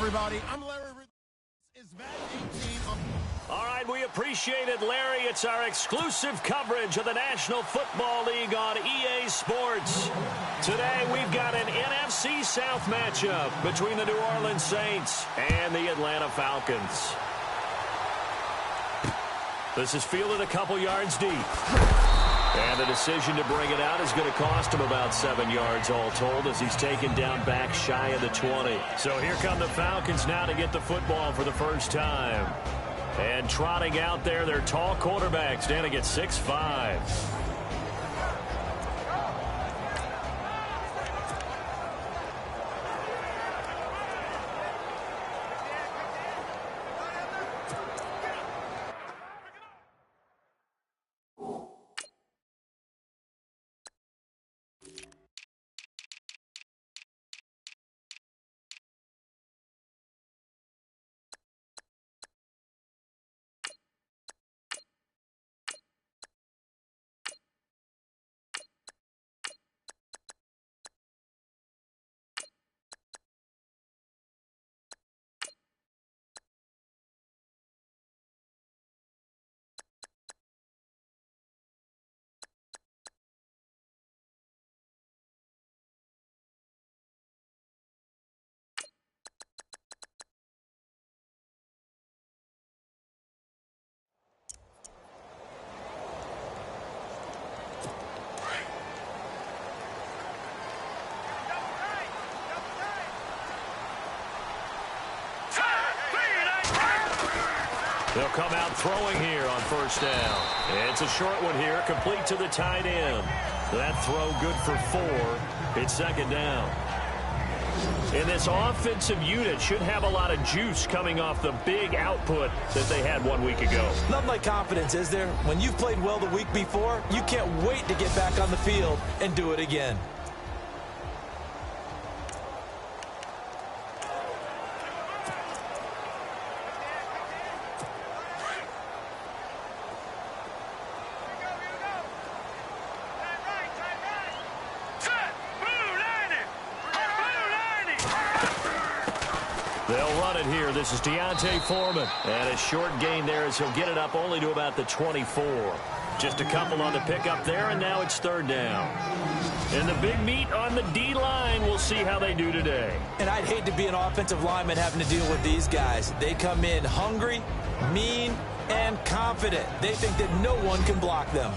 everybody. I'm Larry. Is Madden 18 on... All right, we appreciate it, Larry. It's our exclusive coverage of the National Football League on EA Sports. Today, we've got an NFC South matchup between the New Orleans Saints and the Atlanta Falcons. This is fielded a couple yards deep. And the decision to bring it out is going to cost him about 7 yards all told as he's taken down back shy of the 20. So here come the Falcons now to get the football for the first time. And trotting out there, their tall quarterback standing at 6'5". They'll come out throwing here on first down. It's a short one here, complete to the tight end. That throw good for 4. It's second down. And this offensive unit should have a lot of juice coming off the big output that they had 1 week ago. Nothing like confidence, is there? When you've played well the week before, you can't wait to get back on the field and do it again. They'll run it here. This is Deontay Foreman. And a short gain there as he'll get it up only to about the 24. Just a couple on the pickup there, and now it's third down. And the big meat on the D-line, we'll see how they do today. And I'd hate to be an offensive lineman having to deal with these guys. They come in hungry, mean, and confident. They think that no one can block them.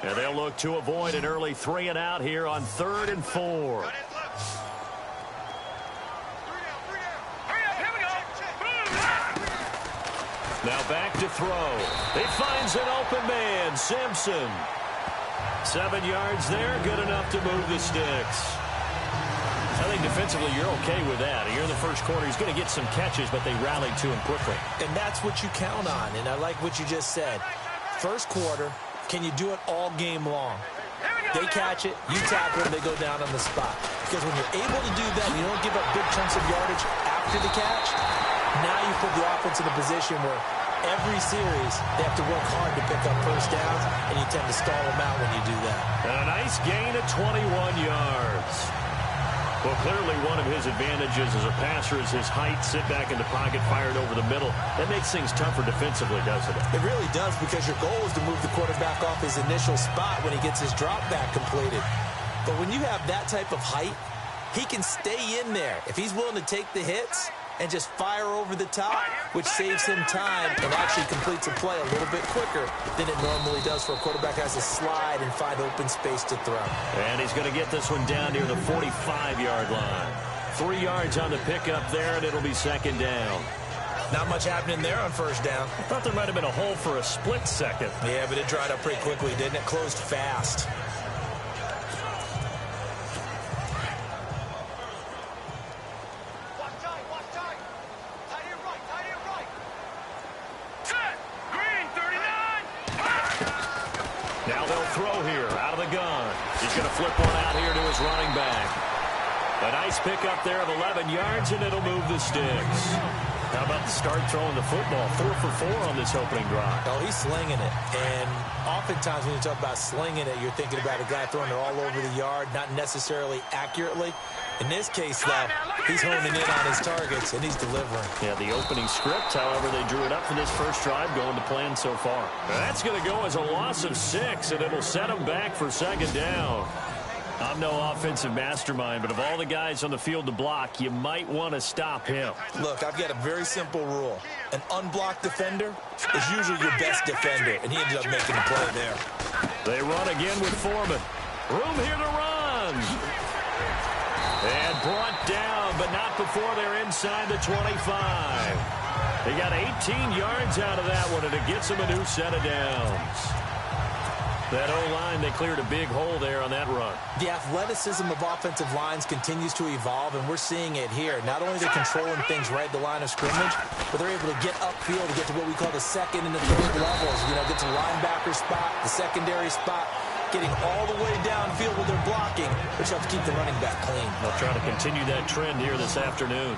And they'll look to avoid an early 3 and out here on 3rd and 4. Now back to throw. He finds an open man, Simpson. 7 yards there, good enough to move the sticks. I think defensively you're okay with that. Here in the first quarter, he's going to get some catches, but they rallied to him quickly. And that's what you count on, and I like what you just said. First quarter, can you do it all game long? They catch it, you tackle them, they go down on the spot. Because when you're able to do that, and you don't give up big chunks of yardage after the catch, now you put the offense in a position where every series they have to work hard to pick up first downs, and you tend to stall them out when you do that. And a nice gain of 21 yards. Well, clearly one of his advantages as a passer is his height, sit back in the pocket, fired over the middle. That makes things tougher defensively, doesn't it? It really does, because your goal is to move the quarterback off his initial spot when he gets his drop back completed. But when you have that type of height, he can stay in there. If he's willing to take the hits and just fire over the top, which saves him time and actually completes a play a little bit quicker than it normally does for a quarterback who has to slide and find open space to throw. And he's going to get this one down near the 45-yard line. 3 yards on the pickup there, and it'll be second down. Not much happening there on first down. I thought there might have been a hole for a split second. Yeah, but it dried up pretty quickly, didn't it? Closed fast. Now they'll throw here out of the gun. He's going to flip one out here to his running back. A nice pickup there of 11 yards, and it'll move the sticks. How about the start throwing the football? 4 for 4 on this opening drive. Oh, he's slinging it. And oftentimes when you talk about slinging it, you're thinking about a guy throwing it all over the yard, not necessarily accurately. In this case, though, he's honing in on his targets, and he's delivering. Yeah, the opening script, however, they drew it up for this first drive, going to plan so far. That's going to go as a loss of 6, and it'll set them back for second down. I'm no offensive mastermind, but of all the guys on the field to block, you might want to stop him. Look, I've got a very simple rule. An unblocked defender is usually your best defender, and he ended up making the play there. They run again with Foreman. Room here to run. And brought down, but not before they're inside the 25. They got 18 yards out of that one, and it gets them a new set of downs. That O-line, they cleared a big hole there on that run. The athleticism of offensive lines continues to evolve, and we're seeing it here. Not only are they controlling things right at the line of scrimmage, but they're able to get upfield to get to what we call the second and the third levels. You know, get to linebacker spot, the secondary spot, getting all the way downfield when they're blocking, which helps keep the running back clean. They'll try to continue that trend here this afternoon.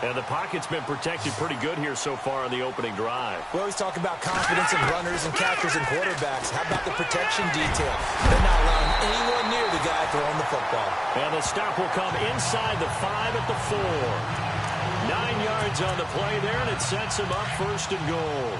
And the pocket's been protected pretty good here so far on the opening drive. We always talk about confidence in runners and catchers and quarterbacks. How about the protection detail? They're not allowing anyone near the guy throwing the football. And the stop will come inside the 5 at the 4. 9 yards on the play there, and it sets him up first and goal.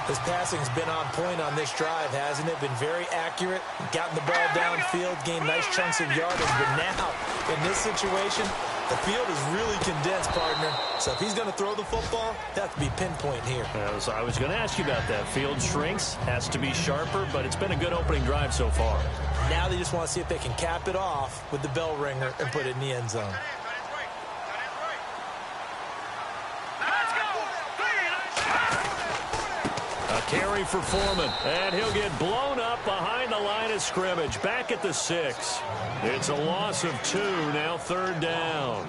His passing's been on point on this drive, hasn't it? Been very accurate, gotten the ball downfield, gained nice chunks of yardage. But now, in this situation, the field is really condensed, partner. So if he's going to throw the football, that has to be pinpoint here. I was going to ask you about that. Field shrinks, has to be sharper, but it's been a good opening drive so far. Now they just want to see if they can cap it off with the bell ringer and put it in the end zone. A carry for Foreman, and he'll get blown up behind the line of scrimmage, back at the 6. It's a loss of 2, now third down.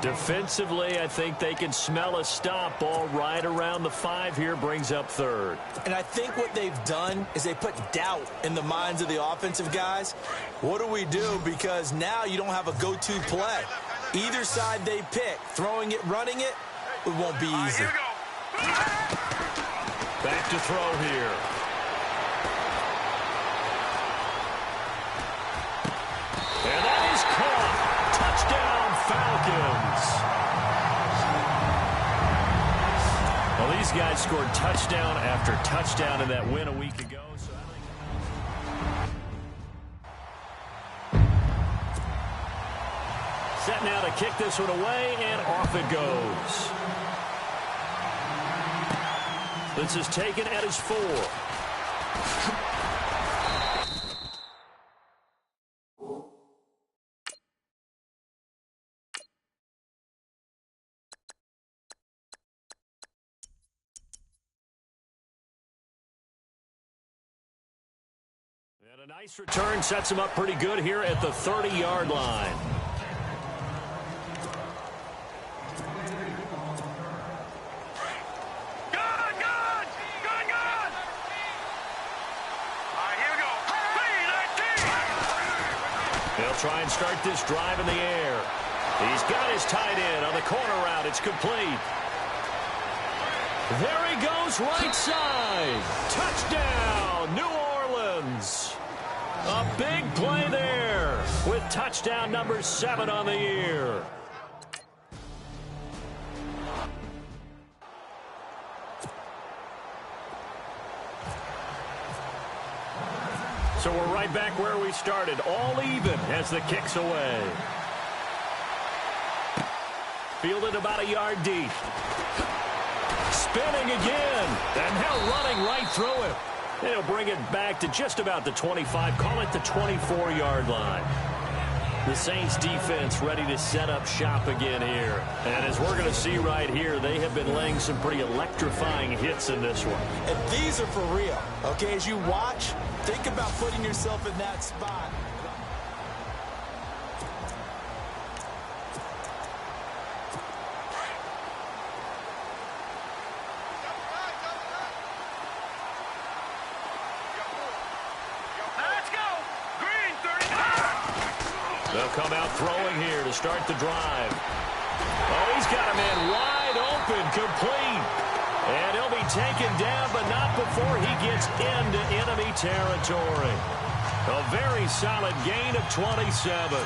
Defensively, I think they can smell a stop ball right around the 5 here, brings up third. And I think what they've done is they put doubt in the minds of the offensive guys. What do we do? Because now you don't have a go-to play. Either side they pick, throwing it, running it, it won't be easy. Back to throw here. And that is caught. Touchdown, Falcons. Well, these guys scored touchdown after touchdown in that win a week ago. So set now to kick this one away, and off it goes. This is taken at his 4. And a nice return sets him up pretty good here at the 30-yard line. They'll try and start this drive in the air. He's got his tight end on the corner route. It's complete. There he goes, right side. Touchdown, New Orleans. A big play there with touchdown number 7 on the year. So we're right back where we started, all even as the kick's away. Fielded about a yard deep. Spinning again, and now running right through it. And he'll bring it back to just about the 25, call it the 24-yard line. The Saints defense ready to set up shop again here. And as we're going to see right here, they have been laying some pretty electrifying hits in this one. And these are for real. Okay, as you watch, think about putting yourself in that spot. They'll come out throwing here to start the drive. Oh, he's got a man wide open, complete. And he'll be taken down, but not before he gets into enemy territory. A very solid gain of 27.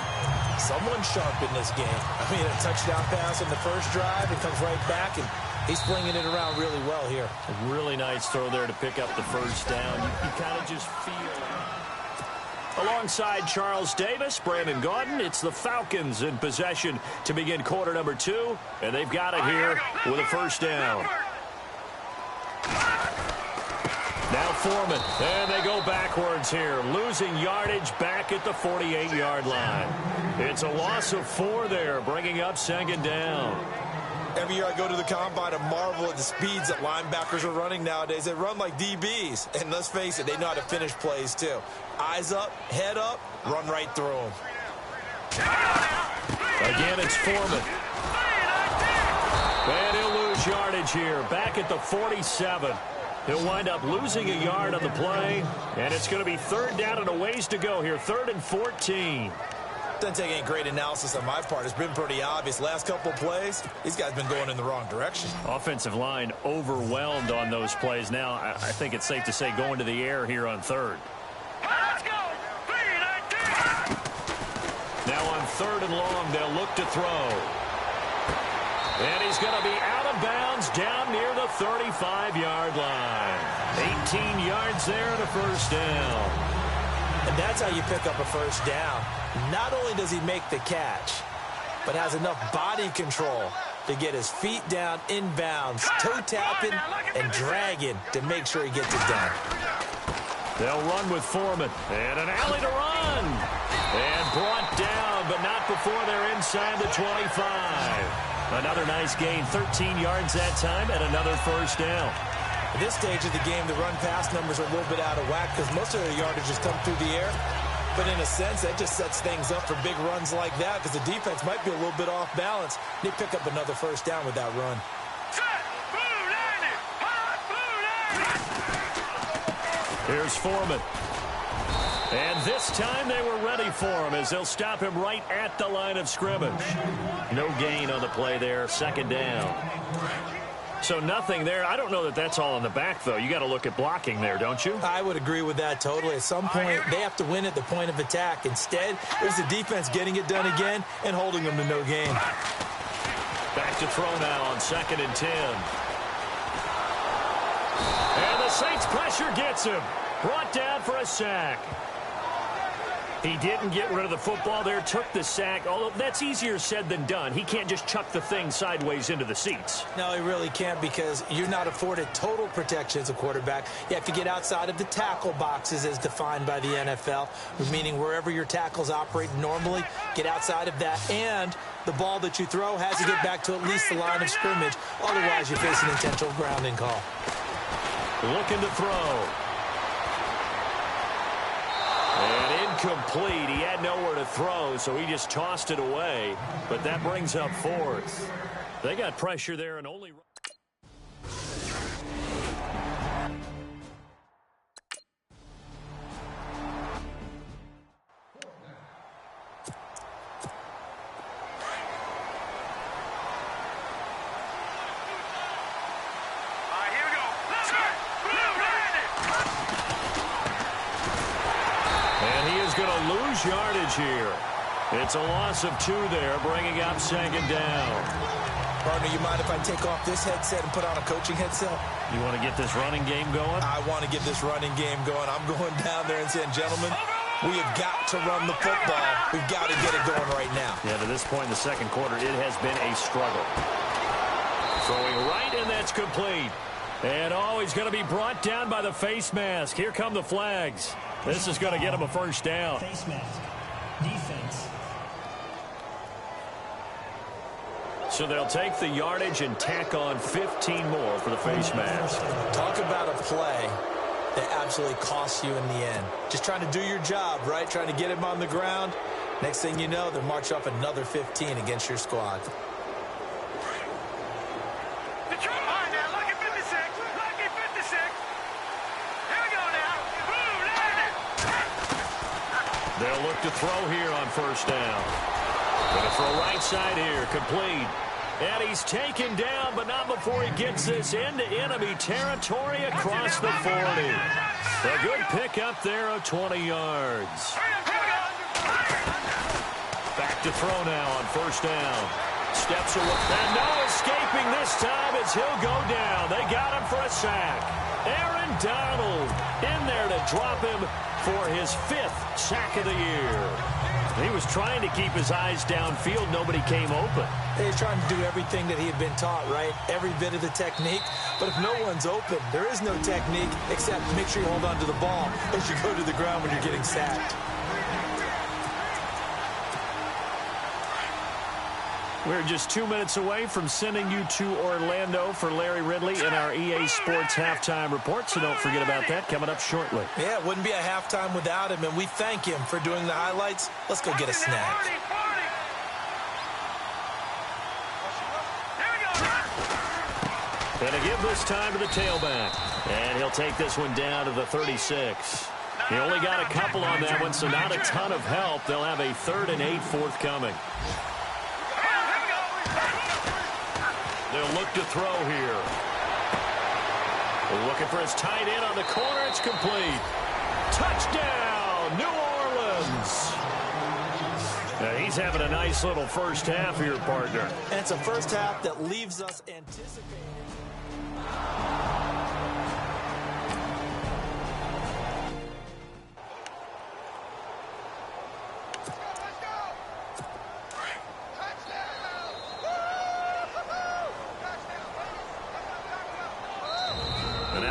Someone sharp in this game. I mean, a touchdown pass on the first drive. It comes right back, and he's flinging it around really well here. A really nice throw there to pick up the first down. You kind of just feel it. Alongside Charles Davis, Brandon Gaudin, it's the Falcons in possession to begin quarter number 2, and they've got it here with a first down. Now Foreman, and they go backwards here, losing yardage back at the 48-yard line. It's a loss of 4 there, bringing up second down. Every year I go to the combine and marvel at the speeds that linebackers are running nowadays. They run like DBs, and let's face it, they know how to finish plays too. Eyes up, head up, run right through them. Again, it's Foreman. And he'll lose yardage here, back at the 47. He'll wind up losing a yard on the play, and it's going to be third down and a ways to go here, 3rd and 14. Doesn't take any great analysis on my part. It's been pretty obvious. Last couple of plays, these guys been going in the wrong direction. Offensive line overwhelmed on those plays. Now, I think it's safe to say going to the air here on 3rd. Let's go. Now on 3rd and long, they'll look to throw. And he's going to be out of bounds down near the 35-yard line. 18 yards there and a first down. And that's how you pick up a first down. Not only does he make the catch, but has enough body control to get his feet down inbounds, toe tapping and dragging to make sure he gets it done. They'll run with Foreman. And an alley to run. And brought down, but not before they're inside the 25. Another nice gain, 13 yards that time, and another first down. At this stage of the game, the run-pass numbers are a little bit out of whack because most of their yardage has come through the air. But in a sense, that just sets things up for big runs like that because the defense might be a little bit off balance. They pick up another first down with that run. Here's Foreman. And this time they were ready for him as they'll stop him right at the line of scrimmage. No gain on the play there, second down. So nothing there. I don't know that that's all in the back, though. You got to look at blocking there, don't you? I would agree with that totally. At some point, they have to win at the point of attack. Instead, it was the defense getting it done again and holding them to no gain. Back to throw now on 2nd and 10. And the Saints pressure gets him. Brought down for a sack. He didn't get rid of the football there, took the sack. Although that's easier said than done. He can't just chuck the thing sideways into the seats. No, he really can't because you're not afforded total protection as a quarterback. You have to get outside of the tackle boxes as defined by the NFL, meaning wherever your tackles operate normally, get outside of that. And the ball that you throw has to get back to at least the line of scrimmage. Otherwise, you face an intentional grounding call. Looking to throw. And incomplete. He had nowhere to throw, so he just tossed it away. But that brings up 4th. They got pressure there and only... yardage here. It's a loss of 2 there, bringing up second down. Partner, you mind if I take off this headset and put on a coaching headset? You want to get this running game going? I want to get this running game going. I'm going down there and saying, gentlemen, we have got to run the football. We've got to get it going right now. Yeah, to this point in the second quarter, it has been a struggle. Throwing right, and that's complete. And, oh, he's going to be brought down by the face mask. Here come the flags. This is going to get him a first down. Face mask. Defense. So they'll take the yardage and tack on 15 more for the face mask. Talk about a play that absolutely costs you in the end. Just trying to do your job, right? Trying to get him on the ground. Next thing you know, they'll march off another 15 against your squad. They'll look to throw here on first down. Going to throw right side here, complete. And he's taken down, but not before he gets this into enemy territory across the 40. A good pickup there of 20 yards. Back to throw now on first down. Steps away. And no escaping this time as he'll go down. They got him for a sack. Aaron Donald in there to drop him for his 5th sack of the year. He was trying to keep his eyes downfield. Nobody came open. He's trying to do everything that he had been taught, right? Every bit of the technique. But if no one's open, there is no technique except make sure you hold on to the ball as you go to the ground when you're getting sacked. We're just 2 minutes away from sending you to Orlando for Larry Ridley in our EA Sports Halftime Report, so don't forget about that coming up shortly. Yeah, it wouldn't be a halftime without him, and we thank him for doing the highlights. Let's go get a snack. And a give this time to the tailback. And he'll take this one down to the 36. He only got a couple on that one, so not a ton of help. They'll have a 3rd and 8 forthcoming. They'll look to throw here. Looking for his tight end on the corner. It's complete. Touchdown, New Orleans. Now he's having a nice little first half here, partner. And it's a first half that leaves us anticipating.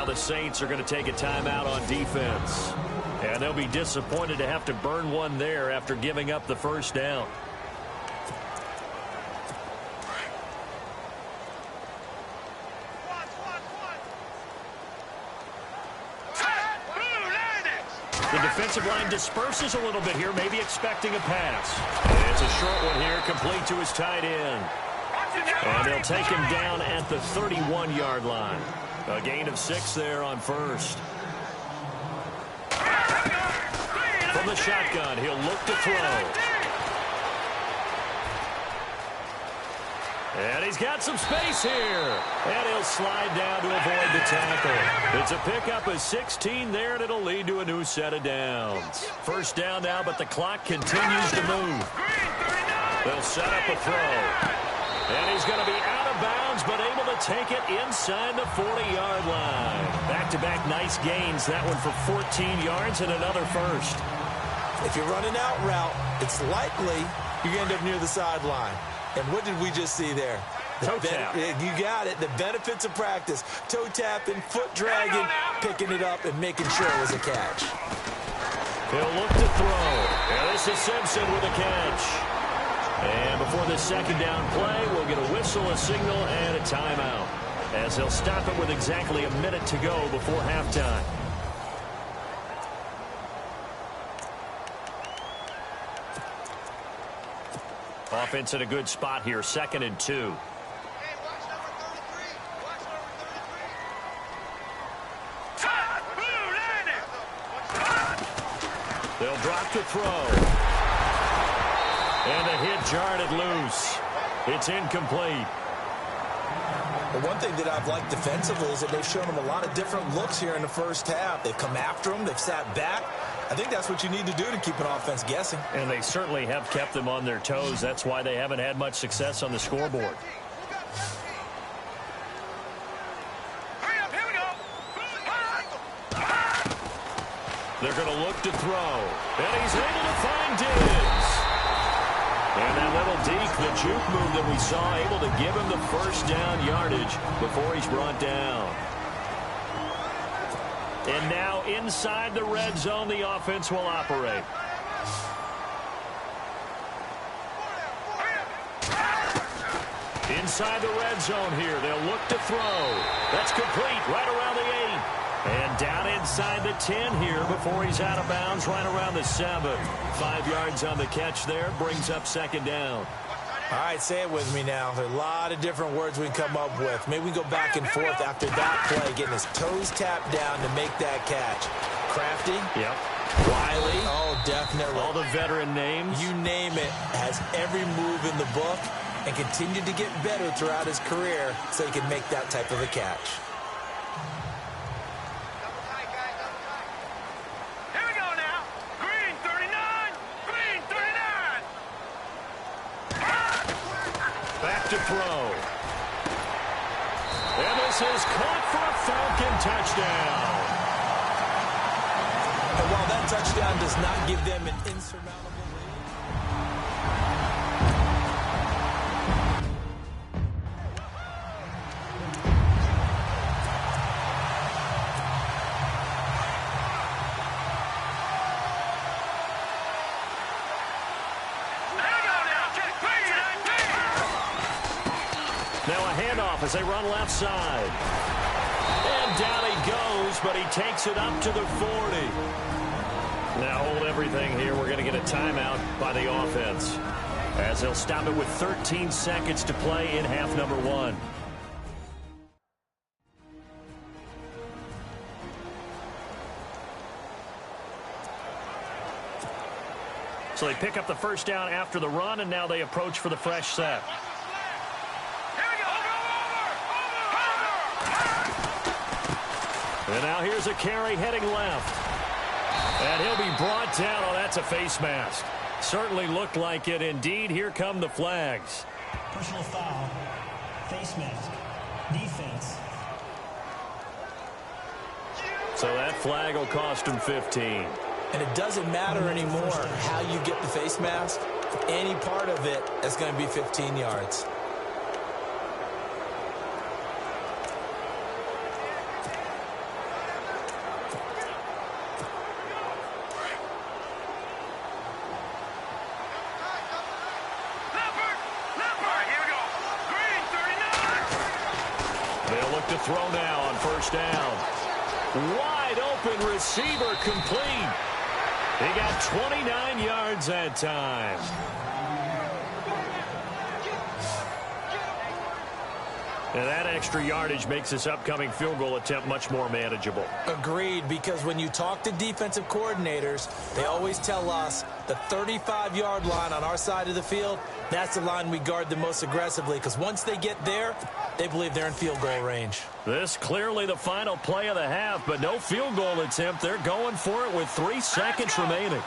The Saints are going to take a timeout on defense. And they'll be disappointed to have to burn one there after giving up the first down. The defensive line disperses a little bit here, maybe expecting a pass. And it's a short one here, complete to his tight end. And they'll take him down at the 31-yard line. A gain of 6 there on first. From the shotgun, he'll look to throw. And he's got some space here. And he'll slide down to avoid the tackle. It's a pickup of 16 there, and it'll lead to a new set of downs. First down now, but the clock continues to move. They'll set up a throw. And he's going to be out of bounds, but able to take it inside the 40-yard line. Back-to-back nice gains. That one for 14 yards and another first. If you're running out route, it's likely you're going to end up near the sideline. And what did we just see there? Toe tap. You got it. The benefits of practice. Toe tapping, foot dragging, picking it up, and making sure it was a catch. He'll look to throw. And this is Simpson with a catch. And before the second down play, we'll get a whistle, a signal, and a timeout, as they'll stop it with exactly a minute to go before halftime. Offense in a good spot here, 2nd and 2. They'll drop to throw. And the hit jarred it loose. It's incomplete. The one thing that I've liked defensively is that they've shown them a lot of different looks here in the first half. They've come after them. They've sat back. I think that's what you need to do to keep an offense guessing. And they certainly have kept them on their toes. That's why they haven't had much success on the scoreboard. They're going to look to throw. And he's able to find Diggs. And that little deke, the juke move that we saw, able to give him the first down yardage before he's brought down. And now inside the red zone, the offense will operate. Inside the red zone here, they'll look to throw. That's complete right around the 8. And down inside the 10 here before he's out of bounds right around the 7. 5 yards on the catch there, brings up second down. All right, say it with me now. There are a lot of different words we can come up with. Maybe we go back and forth after that play, getting his toes tapped down to make that catch. Crafty. Yep. Wiley. Oh, definitely. All the veteran names. You name it. Has every move in the book. and continued to get better throughout his career so he can make that type of a catch. Here we go now. Green 39. Green 39. Back to throw. And this is caught for a Falcon touchdown. And while that touchdown does not give them an insurmountable lead, now a handoff as they run left side. And down he goes, but he takes it up to the 40. Now hold everything here. We're going to get a timeout by the offense, as they'll stop it with 13 seconds to play in half number 1. So they pick up the first down after the run, and now they approach for the fresh set. And now here's a carry heading left. And he'll be brought down. Oh, that's a face mask. Certainly looked like it. Indeed, here come the flags. Personal foul. Face mask. Defense. So that flag will cost him 15. and it doesn't matter anymore how you get the face mask. Any part of it is going to be 15 yards. To throw now on first down. Wide open receiver complete. He got 29 yards that time. And that extra yardage makes this upcoming field goal attempt much more manageable. Agreed, because when you talk to defensive coordinators, they always tell us the 35-yard line on our side of the field, that's the line we guard the most aggressively, because once they get there, they believe they're in field goal range. This clearly the final play of the half, but no field goal attempt. They're going for it with 3 seconds remaining.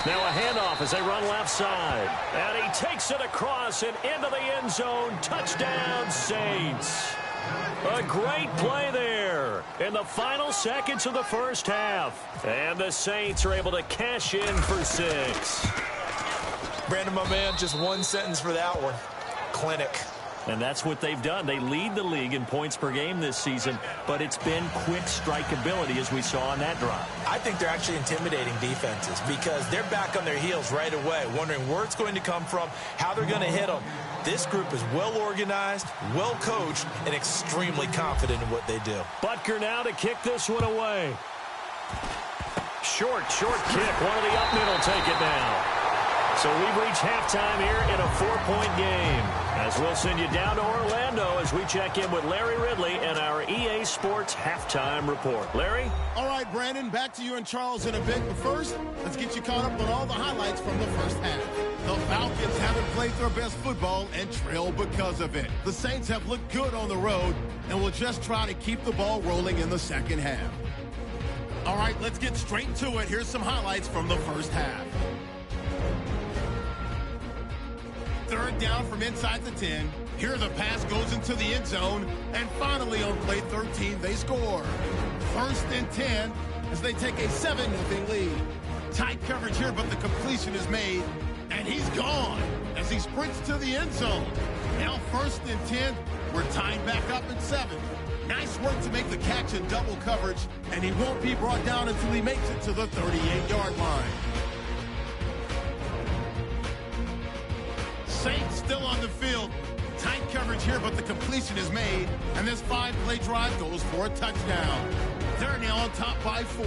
Now a handoff as they run left side. And he takes it across and into the end zone. Touchdown, Saints. A great play there in the final seconds of the first half. And the Saints are able to cash in for 6. Brandon, my man, just one sentence for that one. Clinic. And that's what they've done. They lead the league in points per game this season, but it's been quick strikeability as we saw on that drive. I think they're actually intimidating defenses because they're back on their heels right away, wondering where it's going to come from, how they're going to hit them. This group is well organized, well coached, and extremely confident in what they do. Butker now to kick this one away. Short kick. One of the up middle take it now. So we've reached halftime here in a 4-point game. As we'll send you down to Orlando as we check in with Larry Ridley and our EA Sports Halftime Report. Larry? All right, Brandon, back to you and Charles in a bit. But first, let's get you caught up on all the highlights from the first half. The Falcons haven't played their best football and trail because of it. The Saints have looked good on the road and will just try to keep the ball rolling in the second half. All right, let's get straight to it. Here's some highlights from the first half. Third down from inside the 10. Here the pass goes into the end zone. And finally on play 13, they score. First and 10 as they take a 7-0 lead. Tight coverage here, but the completion is made. And he's gone as he sprints to the end zone. Now first and 10, we're tied back up at 7. Nice work to make the catch in double coverage. And he won't be brought down until he makes it to the 38-yard line. Saints still on the field. Tight coverage here, but the completion is made. And this 5-play drive goes for a touchdown. They're now on top by 4.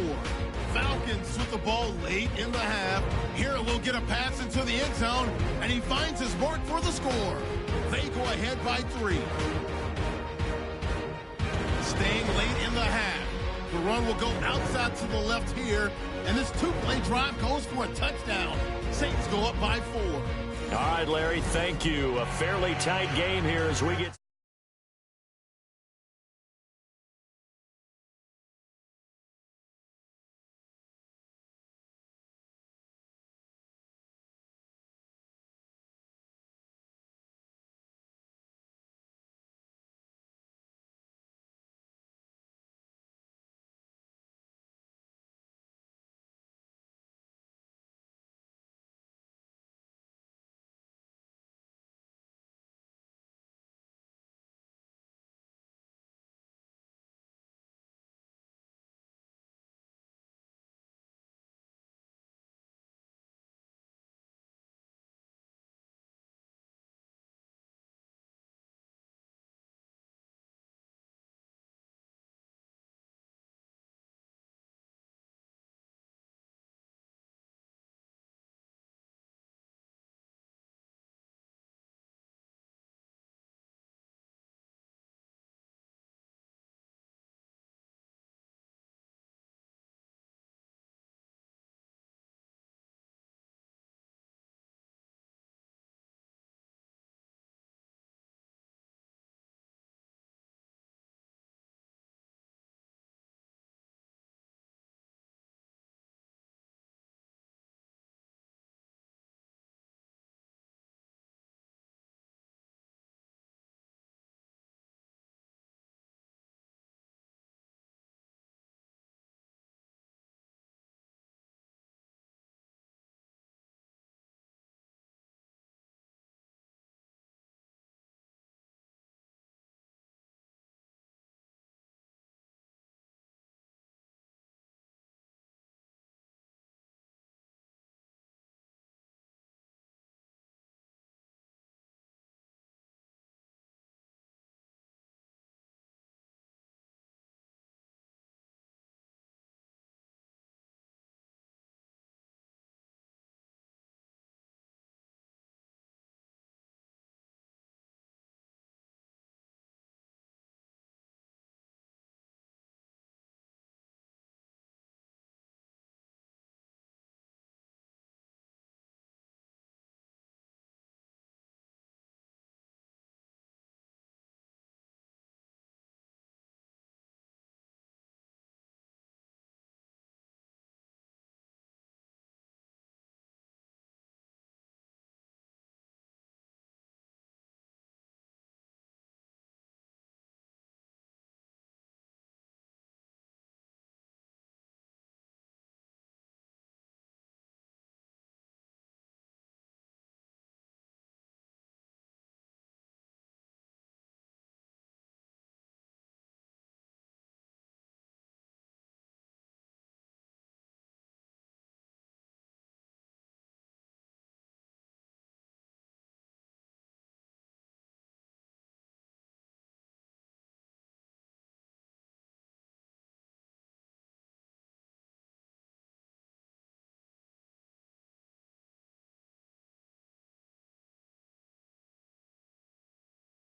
Falcons with the ball late in the half. Here we'll get a pass into the end zone, and he finds his mark for the score. They go ahead by 3. Staying late in the half. The run will go outside to the left here, and this two-play drive goes for a touchdown. Saints go up by 4. All right, Larry, thank you. A fairly tight game here as we get...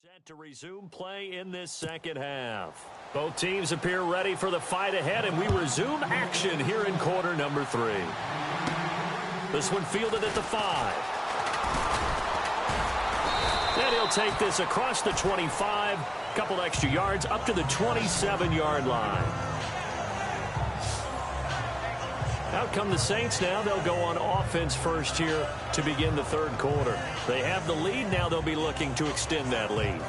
Set to resume play in this second half. Both teams appear ready for the fight ahead, and we resume action here in quarter number 3. This one fielded at the 5. And he'll take this across the 25, couple extra yards up to the 27-yard line. Out come the Saints now. They'll go on offense first here to begin the third quarter. They have the lead. Now they'll be looking to extend that lead.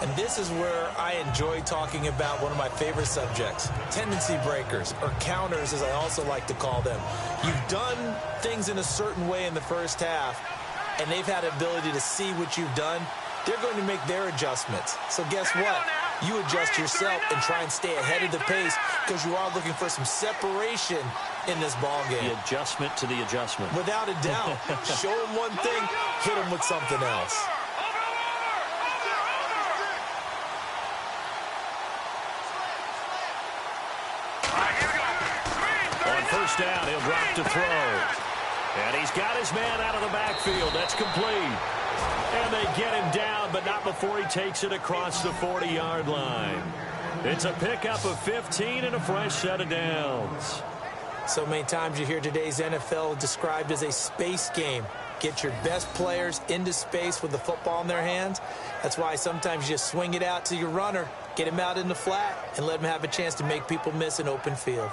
And this is where I enjoy talking about one of my favorite subjects, tendency breakers, or counters as I also like to call them. You've done things in a certain way in the first half, and they've had ability to see what you've done. They're going to make their adjustments. So guess what? You adjust yourself and try and stay ahead of the pace because you are looking for some separation in this ball game. The adjustment to the adjustment. Without a doubt. Show them one thing, hit them with something else. On first down, he'll drop to throw. And he's got his man out of the backfield. That's complete. And they get him down, but not before he takes it across the 40-yard line. It's a pickup of 15 and a fresh set of downs. So many times you hear today's NFL described as a space game. Get your best players into space with the football in their hands. That's why sometimes you just swing it out to your runner, get him out in the flat, and let him have a chance to make people miss an open field.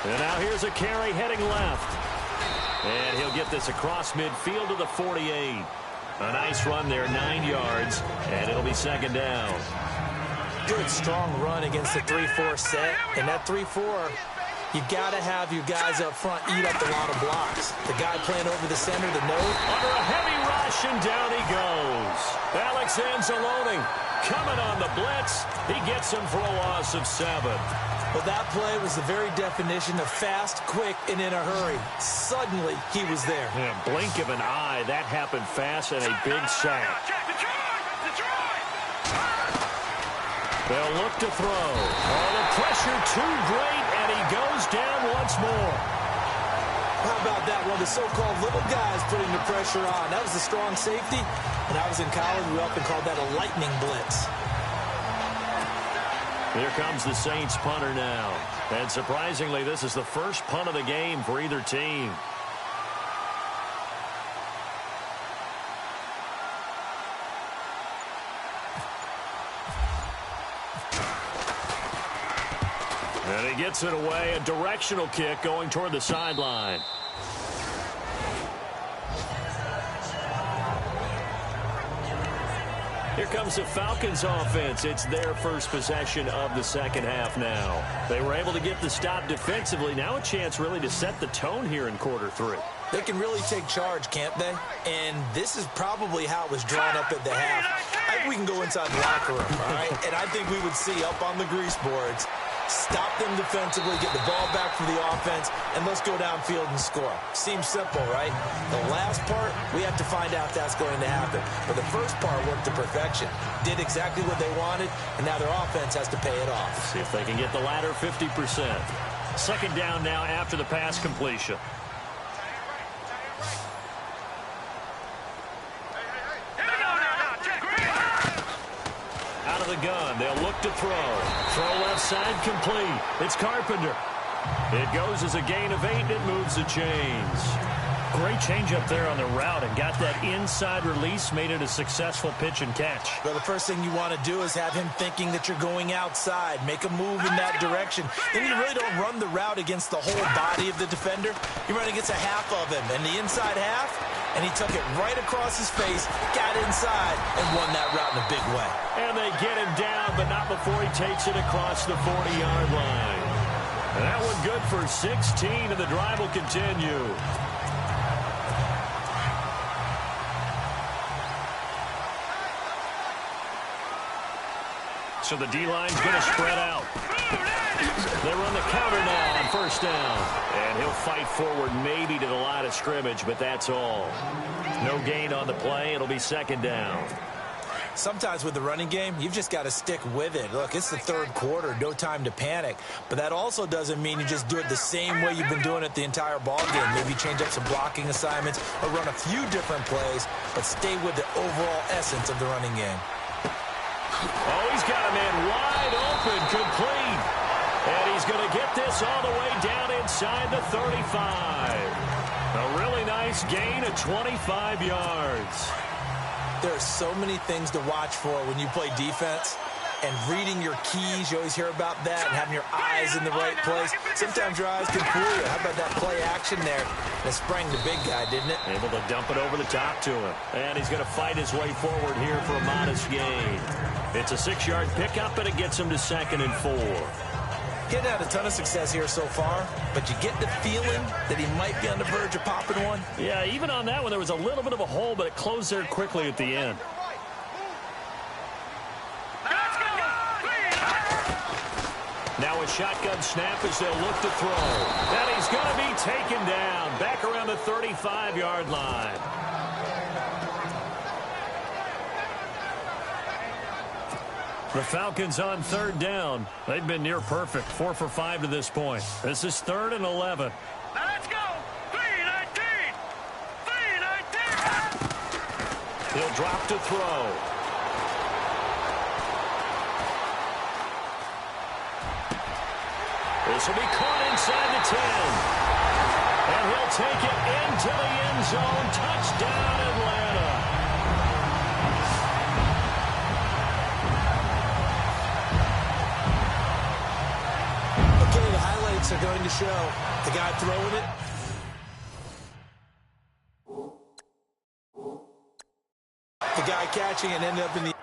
And now here's a carry heading left. And he'll get this across midfield to the 48. A nice run there, 9 yards, and it'll be second down. Good, strong run against the 3-4 set. And that 3-4, you got to have your guys up front eat up a lot of blocks. The guy playing over the center, the nose. Under a heavy rush, and down he goes. Alex Anzalone coming on the blitz. He gets him for a loss of 7. Well, that play was the very definition of fast, quick, and in a hurry. Suddenly, he was there. Yeah, blink of an eye. That happened fast and a big sack. They'll look to throw. Oh, the pressure too great, and he goes down once more. How about that one? The so-called little guys putting the pressure on. That was a strong safety. When I was in college, we often called that a lightning blitz. Here comes the Saints punter now. And surprisingly, this is the first punt of the game for either team. And he gets it away, a directional kick going toward the sideline. Here comes the Falcons offense. It's their first possession of the second half now. They were able to get the stop defensively. Now a chance really to set the tone here in quarter 3. They can really take charge, can't they? And this is probably how it was drawn up at the half. I think we can go inside the locker room, all right? And I think we would see up on the grease boards, stop them defensively, get the ball back for the offense, and let's go downfield and score. Seems simple, right? The last part, we have to find out if that's going to happen. But the first part worked to perfection. Did exactly what they wanted, and now their offense has to pay it off. See if they can get the latter 50%. Second down now after the pass completion. Out of the gun, they'll look to throw. Throw left side complete. It's Carpenter. It goes as a gain of 8, and it moves the chains. Great change up there on the route and got that inside release, made it a successful pitch and catch. Well, the first thing you want to do is have him thinking that you're going outside, make a move in that direction. Then you really don't run the route against the whole body of the defender. You run against a half of him, and the inside half, and he took it right across his face, got inside, and won that route in a big way. And they get him down, but not before he takes it across the 40-yard line. And that one good for 16, and the drive will continue. So the D-line's going to spread out. They run the counter now on first down. And he'll fight forward maybe to the line of scrimmage, but that's all. No gain on the play. It'll be second down. Sometimes with the running game, you've just got to stick with it. Look, it's the third quarter, no time to panic. But that also doesn't mean you just do it the same way you've been doing it the entire ball game. Maybe change up some blocking assignments or run a few different plays, but stay with the overall essence of the running game. Oh, he's got a man wide open, complete. And he's going to get this all the way down inside the 35. A really nice gain of 25 yards. There are so many things to watch for when you play defense. And reading your keys, you always hear about that, and having your eyes in the right place. Sometimes your eyes can fool you. How about that play action there? That sprang the big guy, didn't it? Able to dump it over the top to him. And he's going to fight his way forward here for a modest gain. It's a 6-yard pickup, and it gets him to 2nd and 4. Getting out a ton of success here so far, but you get the feeling that he might be on the verge of popping one. Yeah, even on that one, there was a little bit of a hole, but it closed there quickly at the end. Now a shotgun snap as they'll look to throw. And he's going to be taken down back around the 35-yard line. The Falcons on third down. They've been near perfect, 4 for 5 to this point. This is 3rd and 11. Now let's go. 3-19. 3-19. He'll drop to throw. This will be caught inside the 10. And he'll take it into the end zone. Touchdown, Atlanta. Okay, the highlights are going to show the guy throwing it. The guy catching it ended up in the...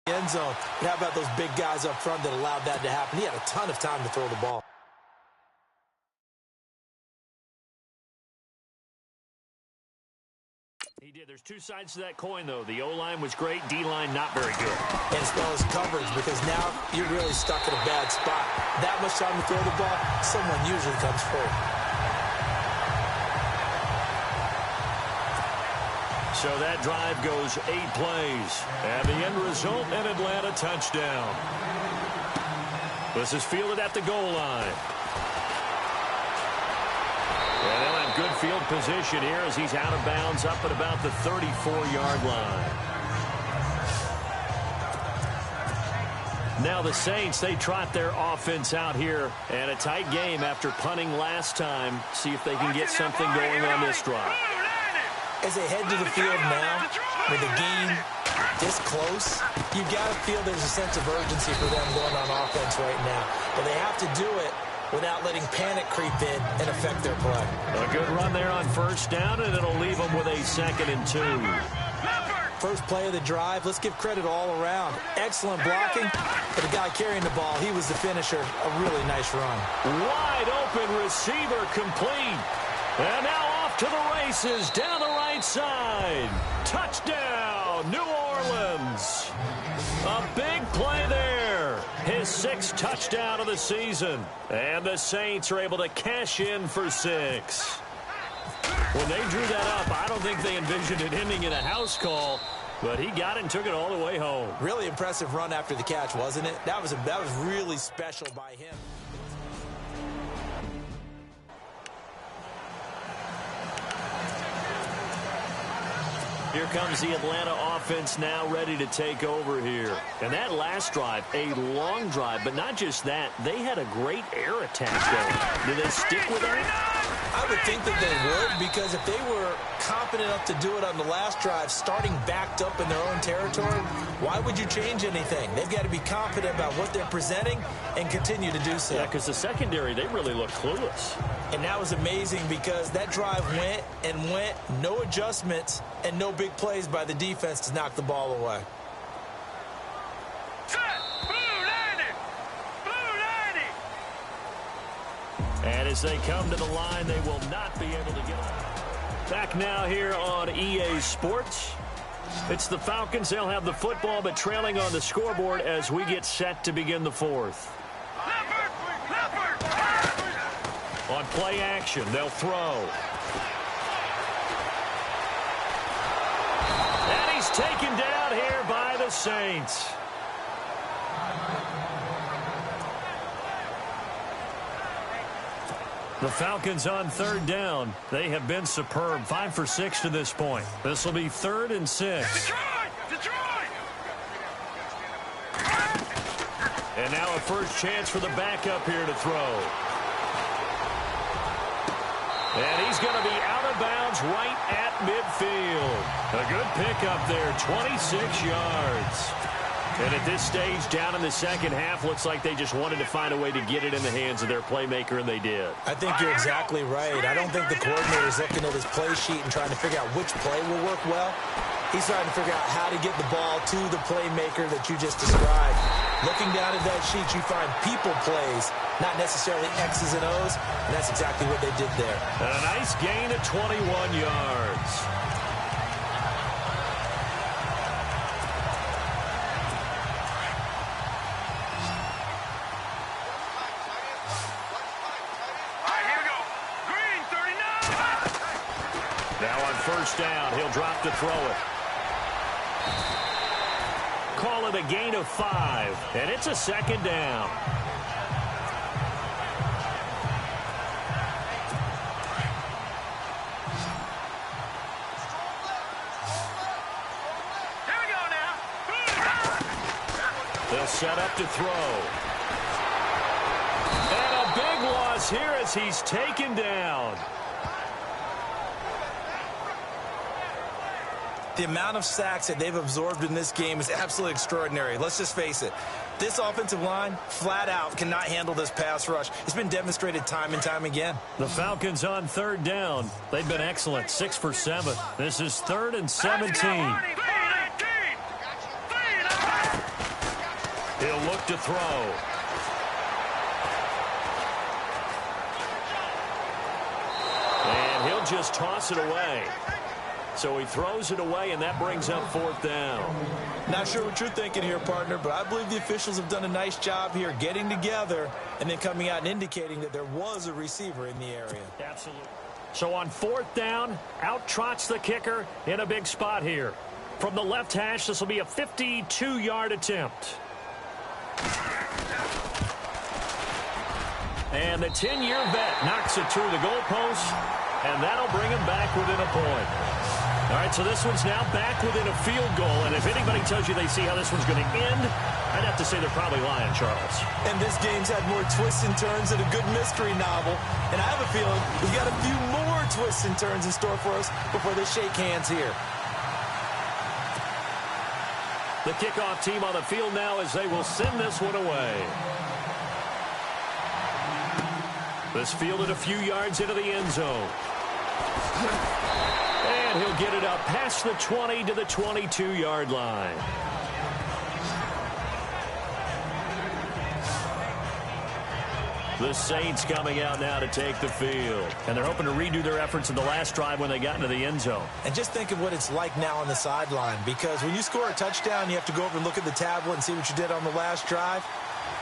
end zone. But how about those big guys up front that allowed that to happen? He had a ton of time to throw the ball. He did. There's two sides to that coin, though. The O-line was great. D-line not very good. And as well as coverage, because now you're really stuck in a bad spot. That much time to throw the ball, someone usually comes forward. So that drive goes 8 plays. And the end result, an Atlanta touchdown. This is fielded at the goal line. And they'll have good field position here as he's out of bounds up at about the 34-yard line. Now the Saints, they trot their offense out here. And a tight game after punting last time. See if they can get something going on this drive. As they head to the field now, with the game this close, you've got to feel there's a sense of urgency for them going on offense right now. But they have to do it without letting panic creep in and affect their play. A good run there on first down, and it'll leave them with a 2nd and 2. First play of the drive, let's give credit all around. Excellent blocking, but the guy carrying the ball, he was the finisher. A really nice run. Wide open receiver complete. And now off to the races down the right side. Touchdown, New Orleans. A big play there. His 6th touchdown of the season. And the Saints are able to cash in for 6. When they drew that up, I don't think they envisioned it ending in a house call. But he got it and took it all the way home. Really impressive run after the catch, wasn't it? That was really special by him. Here comes the Atlanta offense now ready to take over here. And that last drive, a long drive, but not just that. They had a great air attack going. Do they stick with that? I would think that they would, because if they were confident enough to do it on the last drive, starting backed up in their own territory, why would you change anything? They've got to be confident about what they're presenting and continue to do so. Yeah, because the secondary, they really look clueless. And that was amazing because that drive went and went, no adjustments, and no big plays by the defense to knock the ball away. And as they come to the line, they will not be able to get it. Back now here on EA Sports. It's the Falcons. They'll have the football, but trailing on the scoreboard as we get set to begin the 4th. On play action, they'll throw. And he's taken down here by the Saints. The Falcons on third down. They have been superb. 5 for 6 to this point. This will be 3rd and 6. Detroit! And now a first chance for the backup here to throw. And he's going to be out of bounds right at midfield. A good pickup there, 26 yards. And at this stage, down in the second half, looks like they just wanted to find a way to get it in the hands of their playmaker, and they did. I think you're exactly right. I don't think the coordinator's looking at his play sheet and trying to figure out which play will work well. He's trying to figure out how to get the ball to the playmaker that you just described. Looking down at that sheet, you find people plays, not necessarily X's and O's, and that's exactly what they did there. And a nice gain of 21 yards. first down. He'll drop to throw it. Call it a gain of 5, and it's a second down. Here we go now. They'll set up to throw. And a big loss here as he's taken down. The amount of sacks that they've absorbed in this game is absolutely extraordinary. Let's just face it. This offensive line, flat out, cannot handle this pass rush. It's been demonstrated time and time again. The Falcons on third down. They've been excellent, 6 for 7. This is 3rd and 17. He'll look to throw. And he'll just toss it away. So he throws it away, and that brings up 4th down. Not sure what you're thinking here, partner, but I believe the officials have done a nice job here getting together and then coming out and indicating that there was a receiver in the area. Absolutely. So on 4th down, out trots the kicker in a big spot here. From the left hash, this will be a 52-yard attempt. And the 10-year vet knocks it through the goalpost, and that'll bring him back within a point. All right, so this one's now back within a field goal, and if anybody tells you they see how this one's going to end, I'd have to say they're probably lying, Charles. And this game's had more twists and turns than a good mystery novel, and I have a feeling we've got a few more twists and turns in store for us before they shake hands here. The kickoff team on the field now as they will send this one away. This fielded a few yards into the end zone. And he'll get it up past the 20 to the 22-yard line. The Saints coming out now to take the field. And they're hoping to redo their efforts in the last drive when they got into the end zone. And just think of what it's like now on the sideline, because when you score a touchdown, you have to go over and look at the tablet and see what you did on the last drive.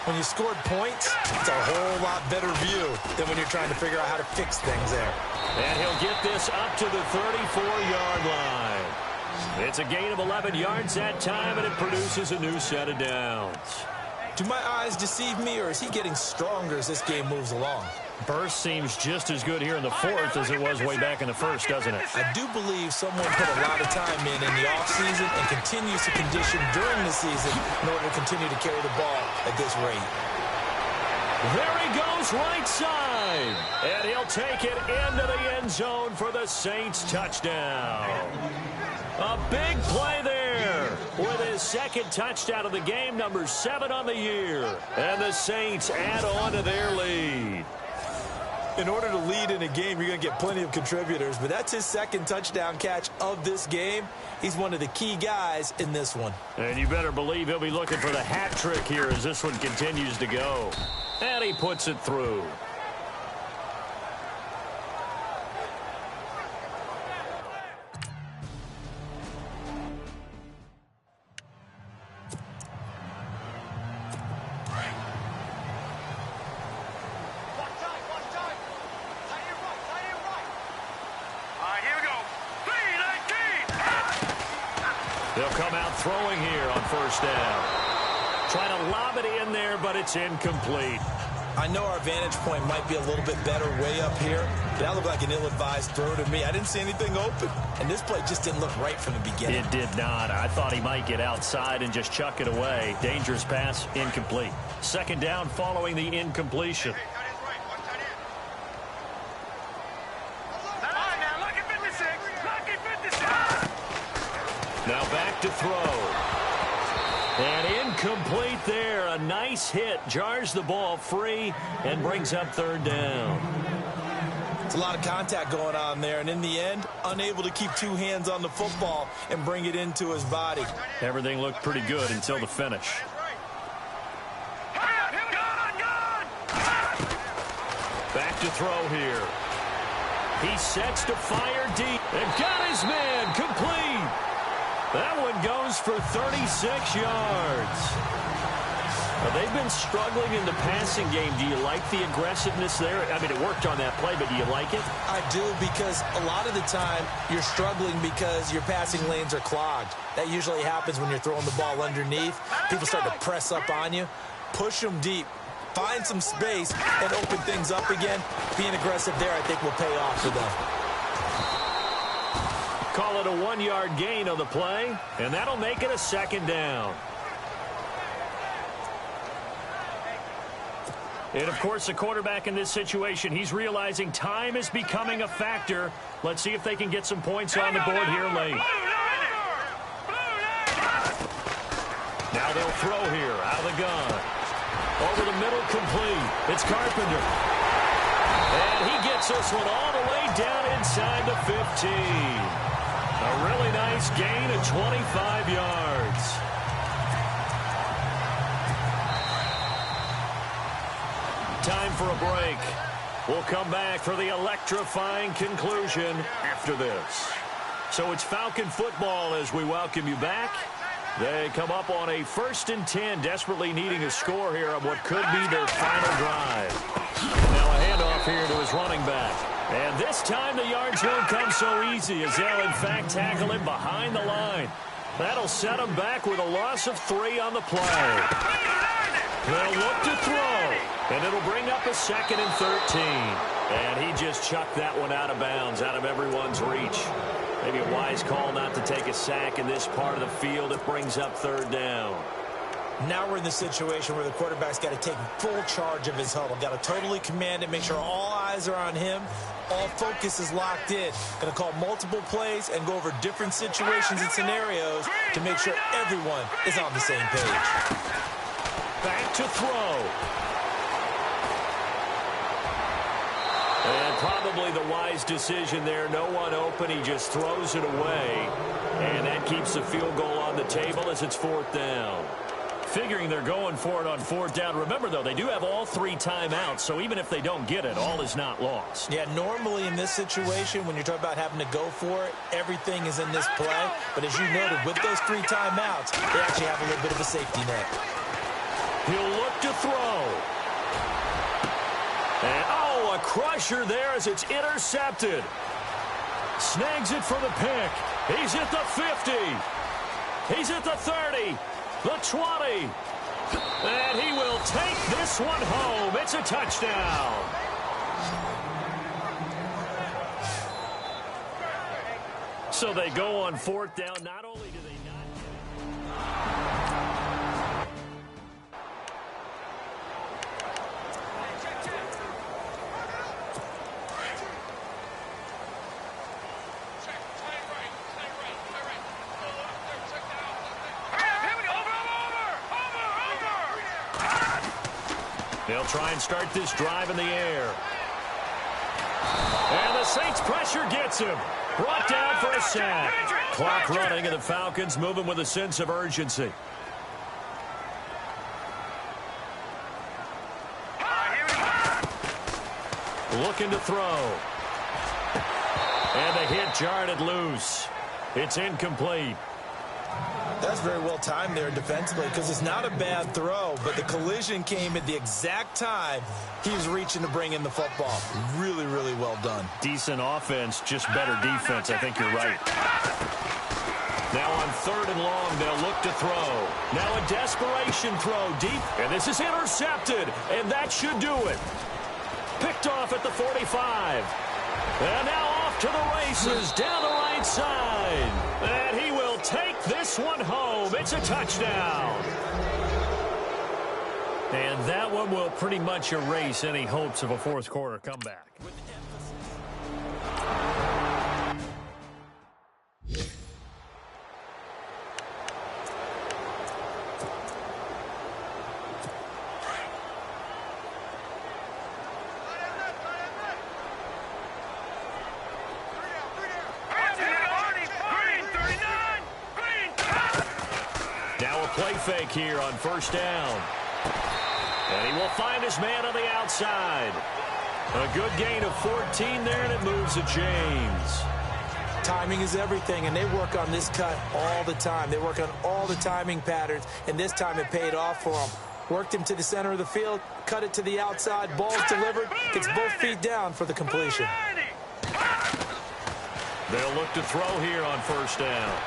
When you scored points, it's a whole lot better view than when you're trying to figure out how to fix things there. And he'll get this up to the 34-yard line. It's a gain of 11 yards that time, and it produces a new set of downs. Do my eyes deceive me, or is he getting stronger as this game moves along? Burst seems just as good here in the 4th as it was way back in the 1st, doesn't it? I do believe someone put a lot of time in the offseason and continues to condition during the season in order to continue to carry the ball at this rate. There he goes right side. And he'll take it into the end zone for the Saints touchdown. A big play there with his 2nd touchdown of the game, number 7 on the year. And the Saints add on to their lead. In order to lead in a game, you're going to get plenty of contributors, but that's his 2nd touchdown catch of this game. He's one of the key guys in this one. And you better believe he'll be looking for the hat trick here as this one continues to go. And he puts it through. They'll come out throwing here on 1st down. Try to lob it in there, but it's incomplete. I know our vantage point might be a little bit better way up here, but that looked like an ill-advised throw to me. I didn't see anything open, and this play just didn't look right from the beginning. It did not. I thought he might get outside and just chuck it away. Dangerous pass, incomplete. 2nd down following the incompletion. Now back to throw. And incomplete there. A nice hit. Jars the ball free and brings up 3rd down. It's a lot of contact going on there, and in the end, unable to keep 2 hands on the football and bring it into his body. Everything looked pretty good until the finish. Back to throw here. He sets to fire deep and got his man complete. That one goes for 36 yards. Well, they've been struggling in the passing game. Do you like the aggressiveness there? I mean, it worked on that play, but do you like it? I do, because a lot of the time you're struggling because your passing lanes are clogged. That usually happens when you're throwing the ball underneath. People start to press up on you. Push them deep. Find some space and open things up again. Being aggressive there, I think, will pay off for them. Call it a 1-yard gain on the play, and that'll make it a second down. And, of course, the quarterback in this situation, he's realizing time is becoming a factor. Let's see if they can get some points on the board here late. Now they'll throw here out of the gun. Over the middle, complete. It's Carpenter. And he gets this one all the way down inside the 15. A really nice gain of 25 yards. Time for a break. We'll come back for the electrifying conclusion after this. So it's Falcon football as we welcome you back. They come up on a 1st and 10, desperately needing a score here on what could be their final drive. Now a handoff here to his running back. And this time the yards won't come so easy as they'll in fact tackle him behind the line. That'll set him back with a loss of 3 on the play. They'll look to throw, and it'll bring up a 2nd and 13. And he just chucked that one out of bounds, out of everyone's reach. Maybe a wise call not to take a sack in this part of the field. It brings up 3rd down. Now we're in the situation where the quarterback's got to take full charge of his huddle. Got to totally command it, make sure all eyes are on him. All focus is locked in. Going to call multiple plays and go over different situations and scenarios to make sure everyone is on the same page. Back to throw. And probably the wise decision there. No one open. He just throws it away. And that keeps the field goal on the table as it's 4th down. Figuring they're going for it on 4th down. Remember, though, they do have all 3 timeouts, so even if they don't get it, all is not lost. Yeah, normally in this situation, when you're talking about having to go for it, everything is in this play. But as you noted, with those 3 timeouts, they actually have a little bit of a safety net. He'll look to throw. And, a crusher there as it's intercepted. Snags it for the pick. He's at the 50. He's at the 30. The 20. And he will take this one home. It's a touchdown. So they go on 4th down. Not only do they not... They'll try and start this drive in the air. And the Saints pressure gets him. Brought down for a sack. Clock running, and the Falcons moving with a sense of urgency. Looking to throw. And the hit jarred it loose. It's incomplete. That's very well timed there defensively, because it's not a bad throw, but the collision came at the exact time he was reaching to bring in the football. Really, really well done. Decent offense, just better defense. I think you're right. Now on 3rd and long, they'll look to throw. Now a desperation throw deep, and this is intercepted, and that should do it. Picked off at the 45. And now off to the races down the right side. And he will take this one home. It's a touchdown. And that one will pretty much erase any hopes of a 4th quarter comeback. Play fake here on 1st down. And he will find his man on the outside. A good gain of 14 there, and it moves to James. Timing is everything, and they work on this cut all the time. They work on all the timing patterns, and this time it paid off for them. Worked him to the center of the field, cut it to the outside, ball's delivered, gets both feet down for the completion. They'll look to throw here on first down.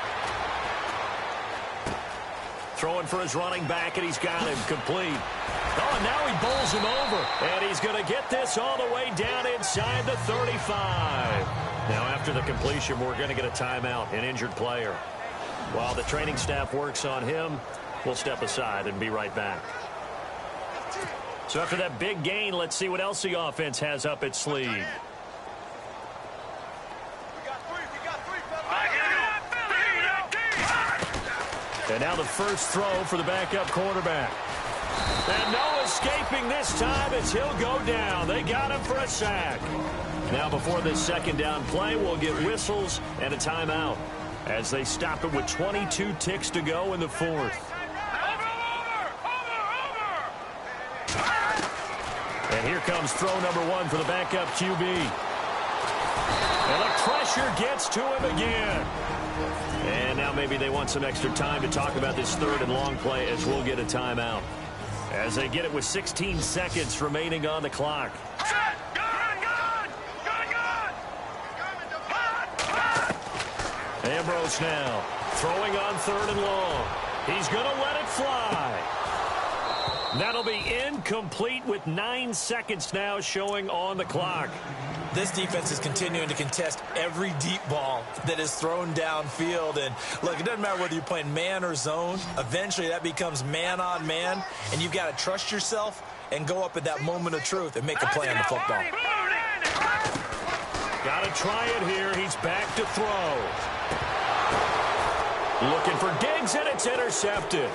Throwing for his running back, and he's got him complete. Oh, and now he bowls him over. And he's going to get this all the way down inside the 35. Now, after the completion, we're going to get a timeout, an injured player. While the training staff works on him, we'll step aside and be right back. So after that big gain, let's see what else the offense has up its sleeve. And now the first throw for the backup quarterback. And no escaping this time as he'll go down. They got him for a sack. Now before this second down play, we'll get whistles and a timeout as they stop it with 22 ticks to go in the fourth. And here comes throw number one for the backup QB. And the pressure gets to him again. And now maybe they want some extra time to talk about this third and long play as we'll get a timeout. As they get it with 16 seconds remaining on the clock. Ambrose now throwing on third and long. He's going to let it fly. That'll be incomplete with 9 seconds now showing on the clock. This defense is continuing to contest every deep ball that is thrown downfield. And, look, it doesn't matter whether you're playing man or zone. Eventually, that becomes man on man. And you've got to trust yourself and go up at that moment of truth and make a play on the football. Got to try it here. He's back to throw. Looking for Diggs, and it's intercepted.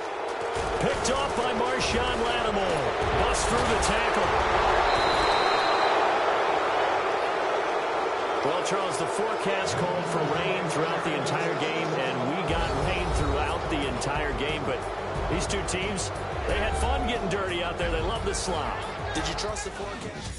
Picked off by Marshawn Lattimore. Busts through the tackle. Well, Charles, the forecast called for rain throughout the entire game, and we got rain throughout the entire game. But these two teams, they had fun getting dirty out there. They love the slop. Did you trust the forecast?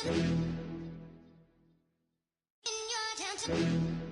In your town.